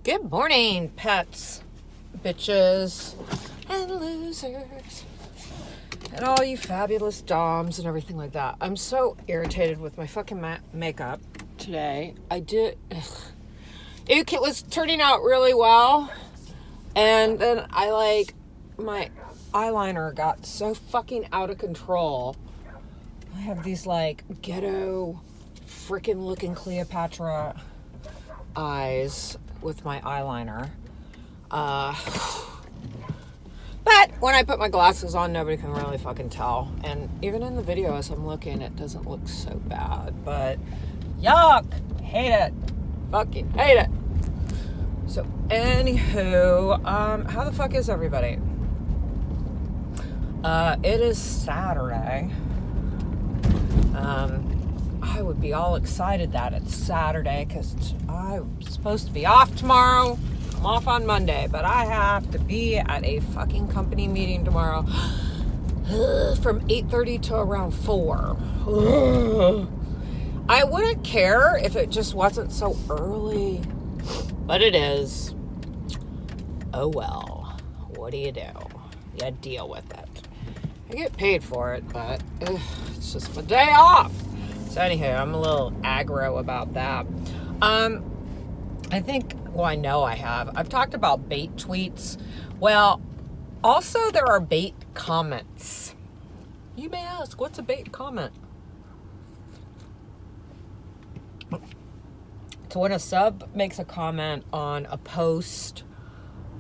Good morning, pets, bitches, and losers, and all you fabulous doms and everything like that. I'm so irritated with my fucking makeup today. It was turning out really well, and then my eyeliner got so fucking out of control. I have these ghetto freaking looking Cleopatra eyes with my eyeliner. But when I put my glasses on, nobody can really fucking tell. And even in the video as I'm looking, it doesn't look so bad. But yuck! Hate it. Fucking hate it. So anywho, how the fuck is everybody? It is Saturday. I would be all excited that it's Saturday because I'm supposed to be off tomorrow. I'm off on Monday, but I have to be at a fucking company meeting tomorrow from 8:30 to around 4. I wouldn't care if it just wasn't so early, but it is. Oh well, what do? You deal with it. I get paid for it, but it's just my day off. So anyhow, I'm a little aggro about that. I know I have. I've talked about bait tweets. Well, also there are bait comments. You may ask, what's a bait comment? So when a sub makes a comment on a post,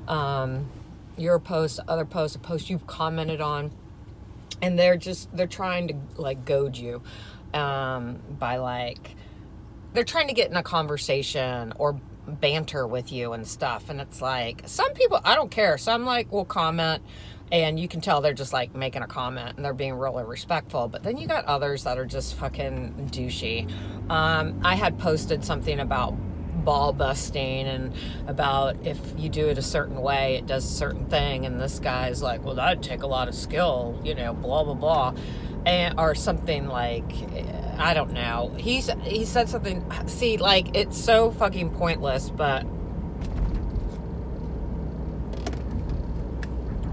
your post, other post, a post you've commented on, and they're trying to goad you by they're trying to get in a conversation or banter with you and stuff. And it's some people, I don't care. Some will comment and you can tell they're just making a comment and they're being really respectful. But then you got others that are just fucking douchey. I had posted something about ball busting and about if you do it a certain way, it does a certain thing. And this guy's well, that'd take a lot of skill, blah, blah, blah. Or something I don't know. He said something, see, it's so fucking pointless, but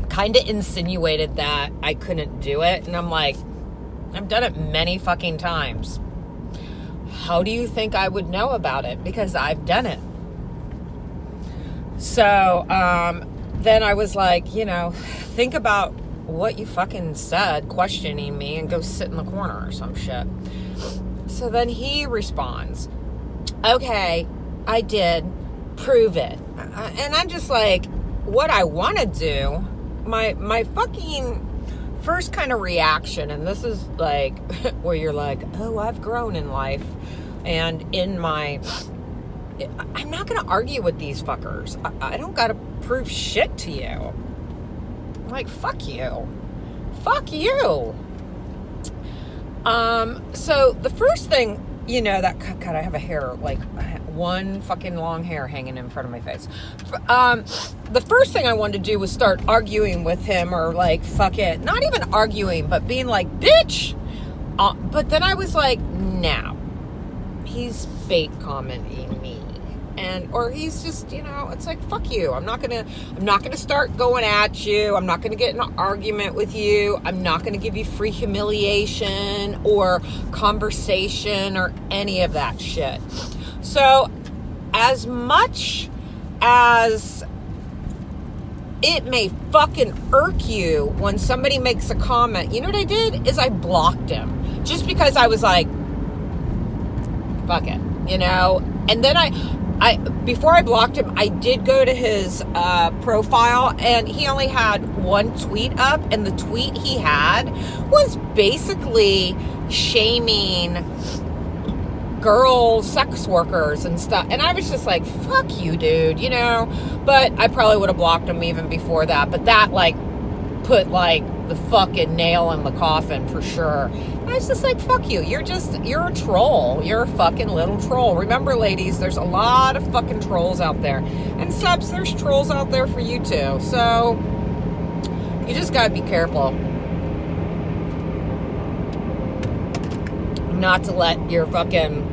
kind of insinuated that I couldn't do it. And I'm I've done it many fucking times. How do you think I would know about it? Because I've done it. So, then I was think about what you fucking said, questioning me, and go sit in the corner or some shit. So then he responds, okay, I did, prove it. And I'm just what I want to do, my fucking first kind of reaction, and this is where you're oh, I've grown in life, and I'm not going to argue with these fuckers. I don't got to prove shit to you. Fuck you. Fuck you. So the first thing, that, God, I have a hair, one fucking long hair hanging in front of my face. The first thing I wanted to do was start arguing with him or fuck it. Not even arguing, but being bitch. But then I was no, he's bait commenting me. Or he's just, it's fuck you. I'm not gonna start going at you. I'm not gonna get in an argument with you. I'm not gonna give you free humiliation or conversation or any of that shit. So as much as it may fucking irk you when somebody makes a comment, you know what I did? Is I blocked him. Just because I was fuck it, And then before I blocked him, I did go to his profile, and he only had one tweet up, and the tweet he had was basically shaming girl sex workers and stuff. And I was just fuck you, dude, But I probably would have blocked him even before that. But that put the fucking nail in the coffin for sure. And I was just fuck you. You're a troll. You're a fucking little troll. Remember, ladies, there's a lot of fucking trolls out there. And subs, there's trolls out there for you too. So you just gotta be careful not to let your fucking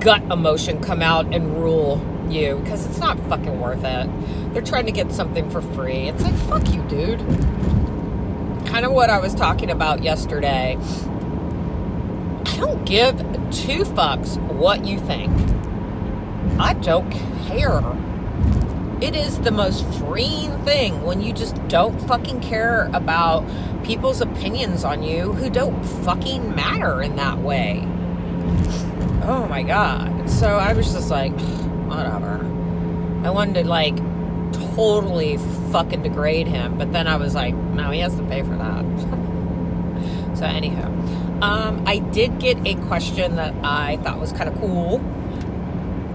gut emotion come out and rule you, because it's not fucking worth it. They're trying to get something for free. It's like, fuck you, dude. Kind of what I was talking about yesterday. I don't give two fucks what you think. I don't care. It is the most freeing thing when you just don't fucking care about people's opinions on you who don't fucking matter in that way. Oh my God. So I was just like, whatever. I wanted to like totally fucking degrade him, but then I was like, no, he has to pay for that. So anyhow, I did get a question that I thought was kind of cool.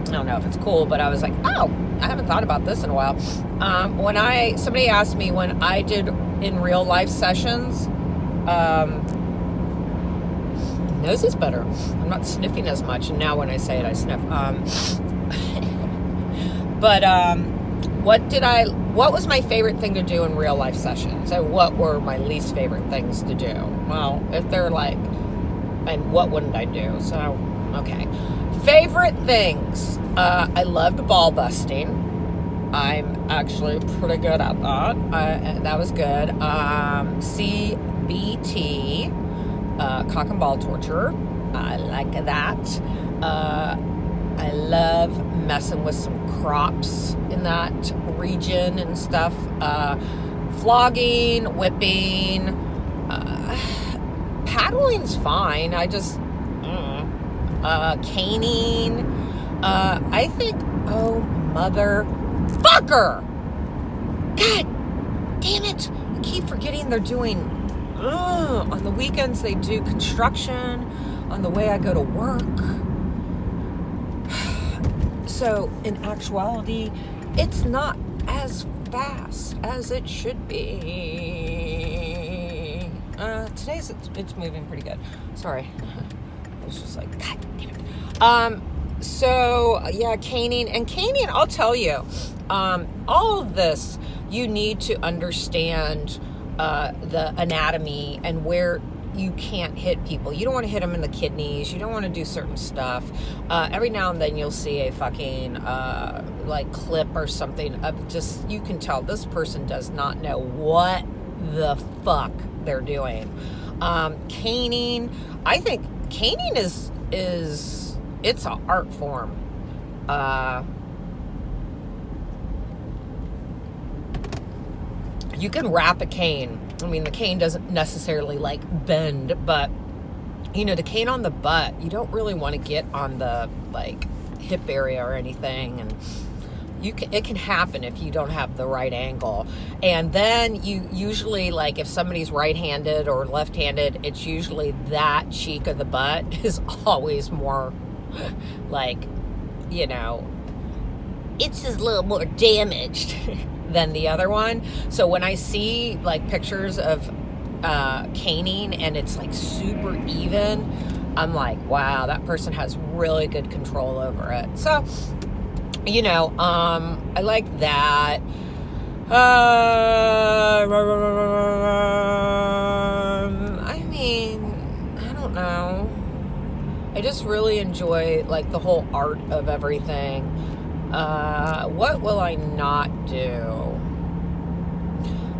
I don't know if it's cool, but I was like, oh, I haven't thought about this in a while. Somebody asked me when I did in real life sessions, nose is better. I'm not sniffing as much. And now when I say it, I sniff. But what was my favorite thing to do in real life sessions? And what were my least favorite things to do? Well, if they're like, and what wouldn't I do? So, okay. Favorite things. I loved ball busting. I'm actually pretty good at that. That was good. CBT, cock and ball torture. I like that. I love messing with some crops in that region and stuff. Flogging, whipping, paddling's fine. I just, caning. I think, oh, motherfucker! God damn it! I keep forgetting they're doing, on the weekends they do construction on the way I go to work. So, in actuality, it's not as fast as it should be. Today's, it's moving pretty good. Sorry. I was just like, God damn it. So, yeah, caning. And caning, I'll tell you, all of this, you need to understand the anatomy and where you can't hit people. You don't want to hit them in the kidneys. You don't want to do certain stuff. Every now and then you'll see a fucking like clip or something of just, you can tell this person does not know what the fuck they're doing. Caning, I think caning is it's an art form. You can wrap a cane. I mean, the cane doesn't necessarily like bend, but you know, the cane on the butt, you don't really want to get on the like hip area or anything, and it can happen if you don't have the right angle. And then you usually, like, if somebody's right-handed or left-handed, it's usually that cheek of the butt is always more like, you know, it's just a little more damaged than the other one. So when I see like pictures of caning and it's like super even, I'm like, wow, that person has really good control over it. So, you know, I like that. I mean, I don't know. I just really enjoy like the whole art of everything. What will I not do?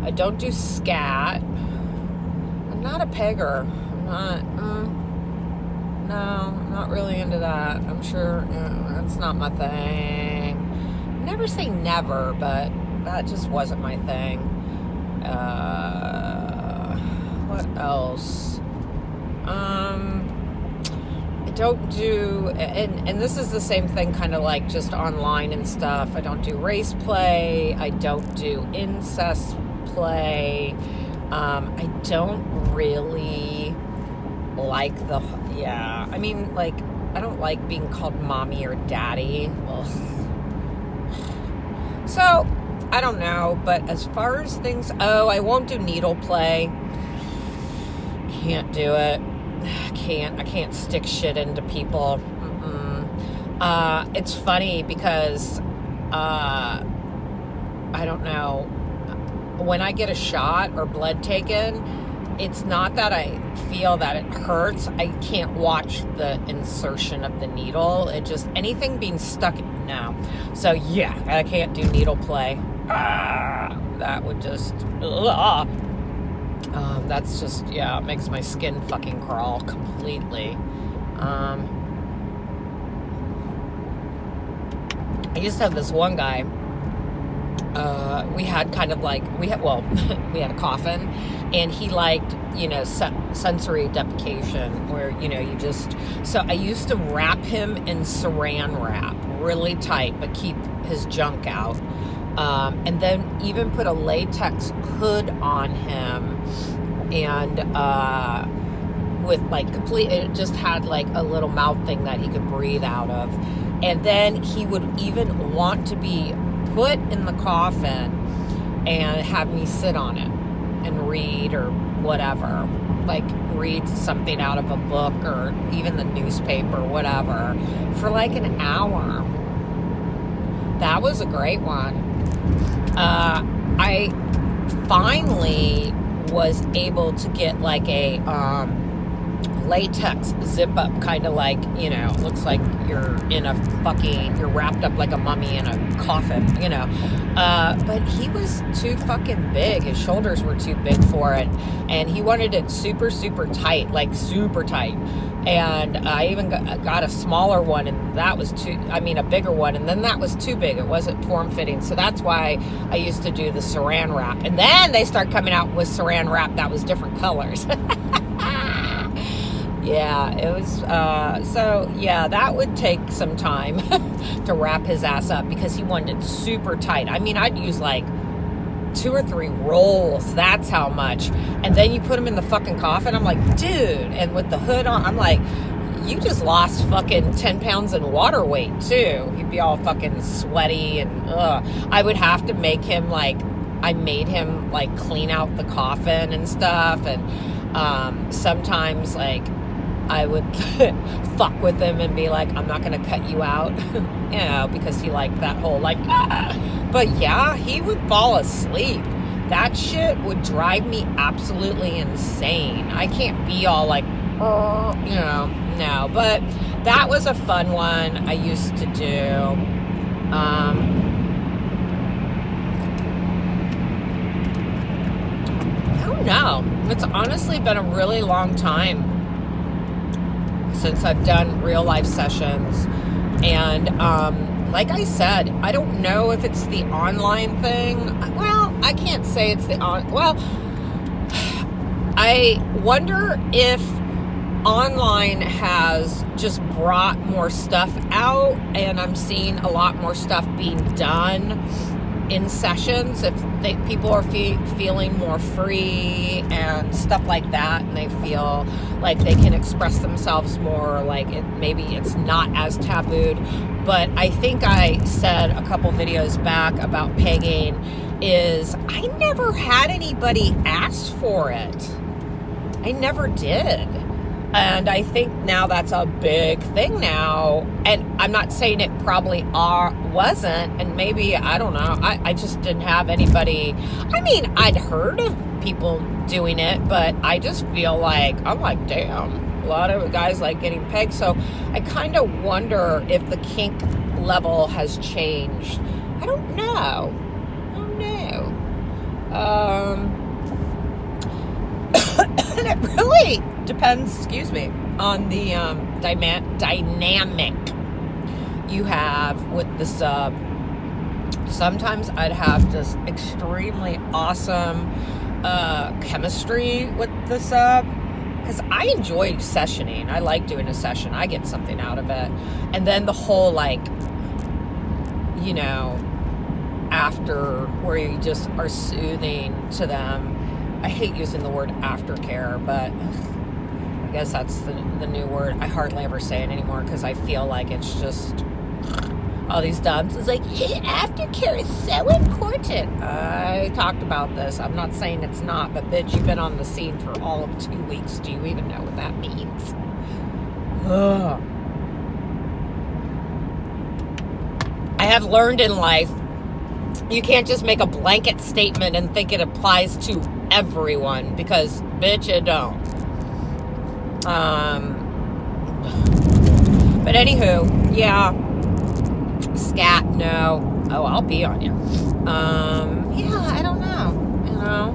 I don't do scat. I'm not a pegger. I'm not, no, I'm not really into that. I'm sure that's not my thing. Never say never, but that just wasn't my thing. What else? I don't do, and this is the same thing kind of like just online and stuff. I don't do race play. I don't do incest play. I don't really like I mean, like, I don't like being called mommy or daddy. Ugh. So, I don't know, but as far as things, I won't do needle play. Can't do it. I can't stick shit into people. It's funny because, I don't know, when I get a shot or blood taken, it's not that I feel that it hurts. I can't watch the insertion of the needle. It just, anything being stuck, no. So yeah, I can't do needle play. That would just, that's just, yeah, it makes my skin fucking crawl completely. I used to have this one guy, we had kind of like, we had a coffin, and he liked, sensory deprivation, where, so I used to wrap him in saran wrap really tight, but keep his junk out. And then even put a latex hood on him, and with like it just had like a little mouth thing that he could breathe out of. And then he would even want to be put in the coffin and have me sit on it and read or whatever, like read something out of a book or even the newspaper, whatever, for like an hour. That was a great one. I finally was able to get like a latex zip up, kind of like, looks like you're wrapped up like a mummy in a coffin, but he was too fucking big. His shoulders were too big for it, and he wanted it super, super tight, like super tight. And I even got a smaller one, and that was a bigger one, and then that was too big. It wasn't form-fitting, so that's why I used to do the saran wrap. And then they start coming out with saran wrap that was different colors. Yeah, it was, that would take some time to wrap his ass up, because he wanted it super tight. I mean, I'd use like 2 or 3 rolls. That's how much. And then you put him in the fucking coffin. I'm like, dude. And with the hood on, I'm like, you just lost fucking 10 pounds in water weight too. He'd be all fucking sweaty and I would have to make him I made him like clean out the coffin and stuff. And sometimes I would fuck with him and be like, I'm not going to cut you out, because he liked that whole But yeah, he would fall asleep. That shit would drive me absolutely insane. I can't be all like, no. But that was a fun one I used to do. I don't know. It's honestly been a really long time since I've done real life sessions. And like I said, I don't know if it's the online thing. Well, I can't say it's I wonder if online has just brought more stuff out, and I'm seeing a lot more stuff being done in sessions, if people are feeling more free and stuff like that, and they feel like they can express themselves more, maybe it's not as tabooed. But I think I said a couple videos back about pegging is I never had anybody ask for it. I never did. And I think now that's a big thing now. And I'm not saying it probably wasn't. And maybe, I don't know. I just didn't have anybody. I mean, I'd heard of people doing it, but I just feel like, I'm like, damn, a lot of guys like getting pegged. So I kind of wonder if the kink level has changed. I don't know. And it really depends, on the dynamic you have with the sub. Sometimes I'd have just extremely awesome chemistry with the sub, because I enjoy sessioning. I like doing a session. I get something out of it. And then the whole after, where you just are soothing to them. I hate using the word aftercare, but I guess that's the new word. I hardly ever say it anymore, because I feel like it's just all these dumps. It's like, aftercare is so important. I talked about this. I'm not saying it's not, but bitch, you've been on the scene for all of 2 weeks. Do you even know what that means? Ugh. I have learned in life, you can't just make a blanket statement and think it applies to everyone, because bitch, it don't. But anywho, yeah, scat, no. Oh, I'll pee on you. Yeah, I don't know, you know,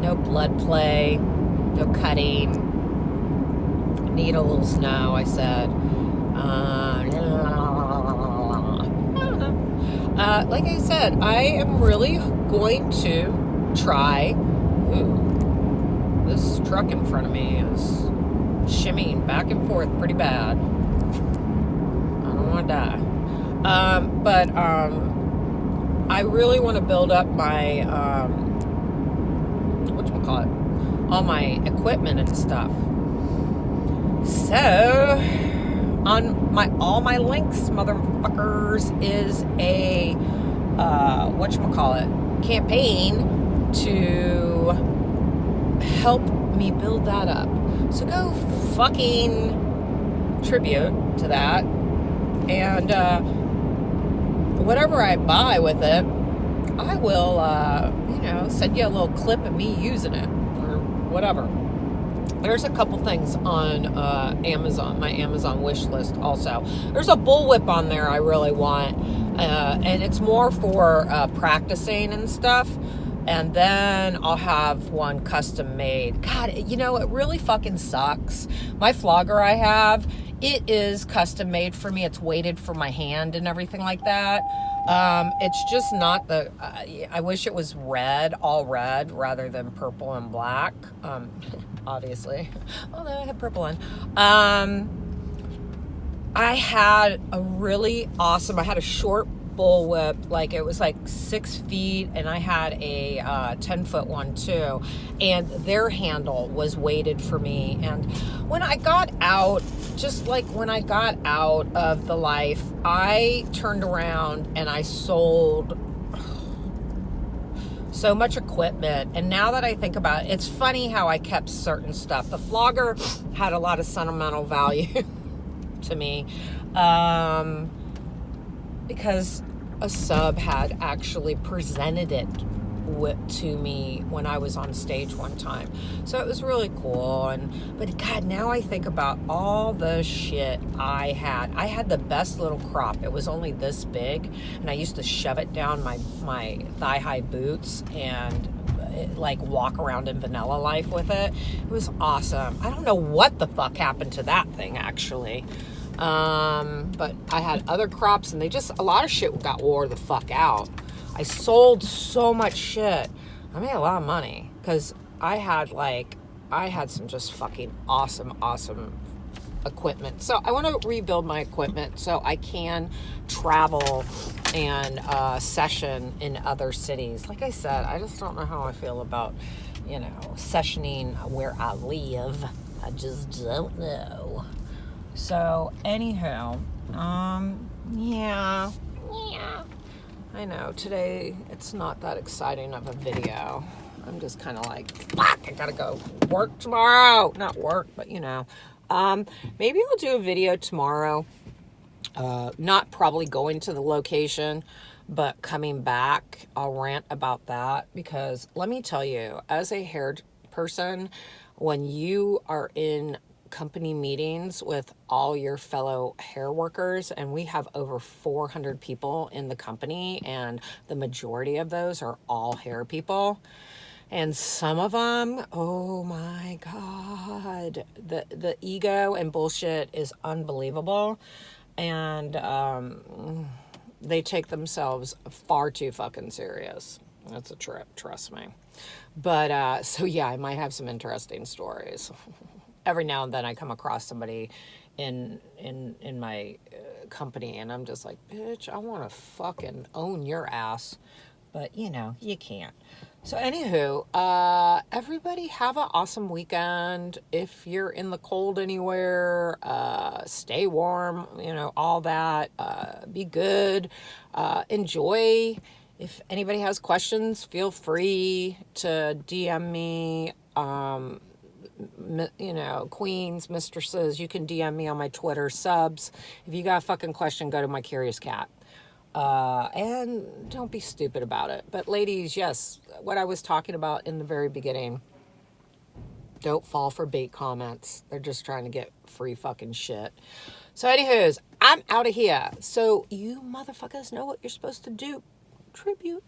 no blood play, no cutting, needles, no, I said. I don't know. Like I said, I am really going to try. Ooh, this truck in front of me is shimmying back and forth pretty bad. I don't want to die. But I really want to build up my, whatchamacallit, all my equipment and stuff. So, on all my links, motherfuckers, is a, campaign to help me build that up. So go fucking tribute to that. And, whatever I buy with it, I will, send you a little clip of me using it or whatever. There's a couple things on Amazon, my Amazon wish list also. There's a bullwhip on there I really want, and it's more for practicing and stuff. And then I'll have one custom made. God, it really fucking sucks. My flogger I have, it is custom made for me. It's weighted for my hand and everything like that. It's just not the, I wish it was all red rather than purple and black. Obviously, although I had purple on. I had I had a short bullwhip, like it was like 6 feet, and I had a 10-foot one too, and their handle was weighted for me. And when I got out, when I got out of the life, I turned around and I sold so much equipment. And now that I think about it, it's funny how I kept certain stuff. The flogger had a lot of sentimental value to me, because a sub had actually presented it to me when I was on stage one time. So it was really cool. But God, now I think about all the shit I had. I had the best little crop. It was only this big, and I used to shove it down my thigh-high boots and walk around in vanilla life with it. It was awesome. I don't know what the fuck happened to that thing, actually. But I had other crops, and a lot of shit got wore the fuck out. I sold so much shit. I made a lot of money because I had some just fucking awesome equipment. So I want to rebuild my equipment so I can travel and session in other cities. Like I said, I just don't know how I feel about, sessioning where I live. I just don't know. So anyhow, yeah. I know, today it's not that exciting of a video. I'm just kind of like, fuck, I gotta go work tomorrow. Not work, but maybe I'll do a video tomorrow. Not probably going to the location, but coming back, I'll rant about that. Because let me tell you, as a hair person, when you are in company meetings with all your fellow hair workers, and we have over 400 people in the company, and the majority of those are all hair people, and some of them, oh my God, the ego and bullshit is unbelievable, and they take themselves far too fucking serious. That's a trip, trust me. But so yeah, I might have some interesting stories. Every now and then I come across somebody in my company, and I'm just like, bitch, I want to fucking own your ass. But, you can't. So, anywho, everybody have an awesome weekend. If you're in the cold anywhere, stay warm, all that. Be good. Enjoy. If anybody has questions, feel free to DM me. Queens, mistresses, you can DM me on my Twitter. Subs, if you got a fucking question, go to my Curious Cat. And don't be stupid about it. But ladies, yes, what I was talking about in the very beginning, don't fall for bait comments. They're just trying to get free fucking shit. So anywho's, I'm out of here. So you motherfuckers know what you're supposed to do. Tribute.